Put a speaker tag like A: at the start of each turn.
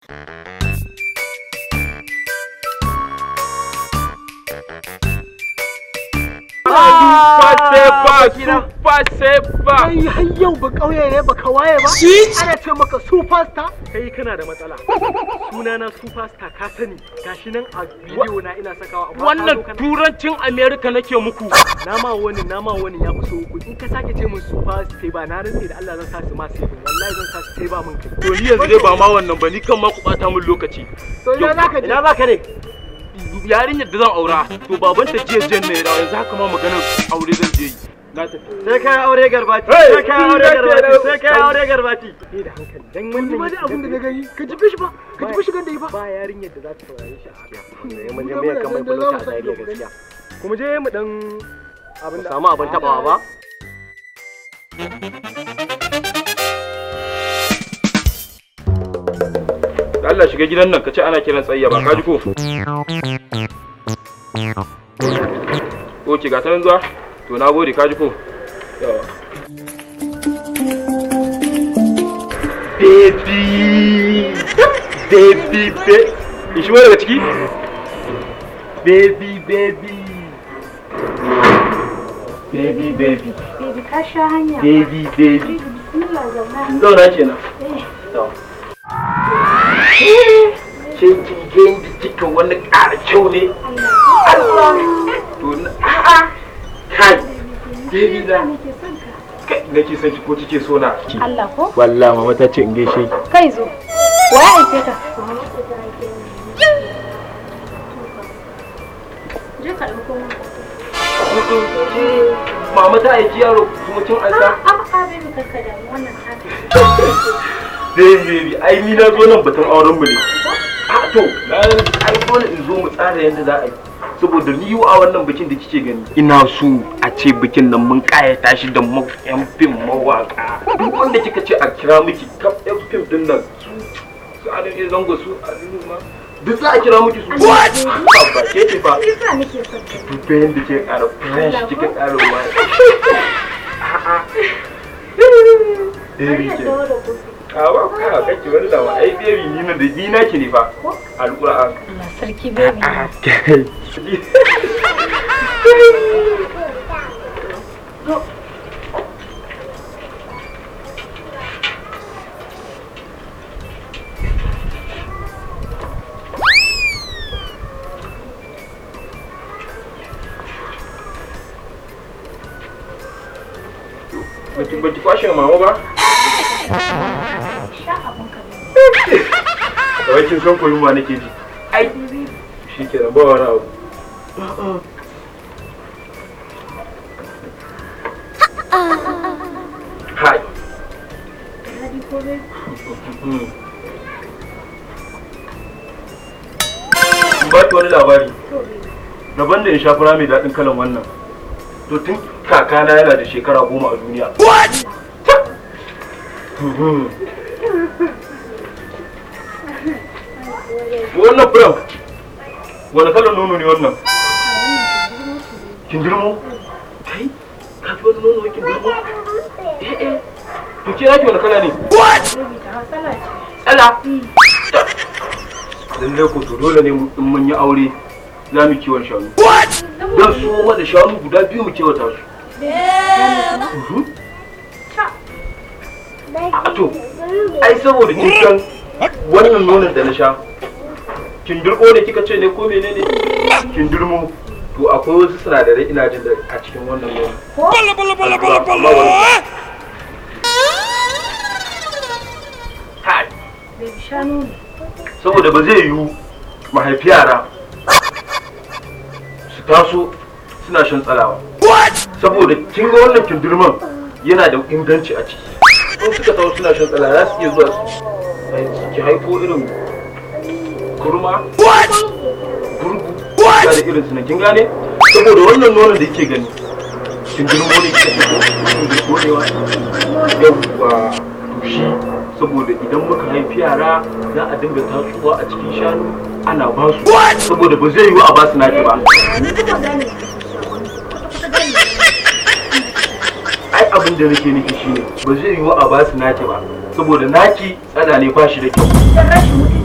A: Kai har yau ba kauye ne ba kawaye ba? Ana ce maka superstar? Kai kana da matsala. Sunana superstar ka sani. Gashi nan a bidiyo na ina sakawa.
B: Wannan turancin America nake muku.
A: Nama wani ya fi so uku. In ka sake ce min superstar ba na rantsi da Allah zan sa su ma sai wallahi zan sa su sai ba min kai.
B: To ni yanzu dai ba ma wannan ba ni kan ma ku bata min lokaci.
A: To ina zaka ne?
B: Yarinyar da zan aura to babanta jiya ne da yanzu haka ma maganar aure zan je yi.
A: Sai kai aure garbati. Sai kai aure garbati. Ni da hankali. Dan wannan ma dai abin da na gani. Ka ji fishi ba. Ka ji fishi ganda yi ba. Ba yarinyar da za ta saurare shi a gaskiya. Mun je mai kamar bulota a zariya gaskiya. Kuma je mu dan abin da samu abin tabawa ba.
B: Allah shiga gidan nan ka ce ana kiran tsayya ba ka ji ko? Oke ga ta nan zuwa? To na gode ka ji ko? Yawa. Baby! In shigo daga ciki? Baby! Baby
C: ka sha hanya.
B: Baby!
C: Bismillah zauna.
B: Zauna kenan. Sai kin ga yadda kika wani ƙara kyau ne. Allah. To kai. Baby na. Kai nake son ki ko kike so na?
C: Allah ko?
B: Wallahi mama ta ce in gaishe ki.
C: Kai zo. Waye aike ka? Je ka dauko mu.
B: Mama ta aiki yaro kuma kin ansa?
C: A'a baby kakka da wannan ta.
B: Baby, ai ni na zo nan batun auren mu ne. A to, ai dole in zo mu tsara yadda za a yi. Saboda ni a wannan bikin da kike gani. Ina so a ce bikin nan mun kayata shi da yan fim mawaka. Duk wanda kika ce a kira miki kaf yan fim din nan su Adam ya zango su ma. Duk za a kira miki su. What? Ba ke ce fa.
C: Kisa nake son.
B: Duk bayan da ke ƙara fresh kike ƙara ruwa. A'a. Awa ka kake wani dama ai baby ni na da ni naki ne fa alquran
C: Allah sarki baby
B: Bati kwashe mama ba? Kawai kin san koyin ma nake ji. Ai, shi ke nan ba wani abu. Hai. Ba ki wani labari. Daban da in sha fura mai daɗin kalan wannan. To tun kakana yana da shekara 10 a duniya. What? Wannan furan wani kalan nono ne wannan? Kindirmo? Kai? Ka fi wani nono kindirmo? To ke yaki wani kala ne? What? Tsala? Lallai ko to dole ne in mun yi aure za mu kiwon shanu. What? Don su mana shanu guda 2 mu kiwata su. A to, ai saboda kin san wannan nonon da na sha kindirko ne kika ce ne ko menene kindirmo to akwai wasu sinadarai ina jin da a cikin wannan nonon saboda ba zai yiwu mahaifi yara su taso suna shan tsalawa saboda kin ga wannan kindirman yana da inganci a ciki in suka taso suna shan tsala za su iya zuwa ki haifo irin kurma gurgu da irin su kin gane saboda wannan nonon da yake gani kin girmo ne kike gonewa yawwa tushi saboda idan muka haifi yara za a dinga tatsuwa a cikin shanu ana ba su saboda ba zai yiwu a ba su naki ba ai abin da nake nufi shine ba zai yiwu a ba su naki ba saboda naki tsada ne ba shi da kyau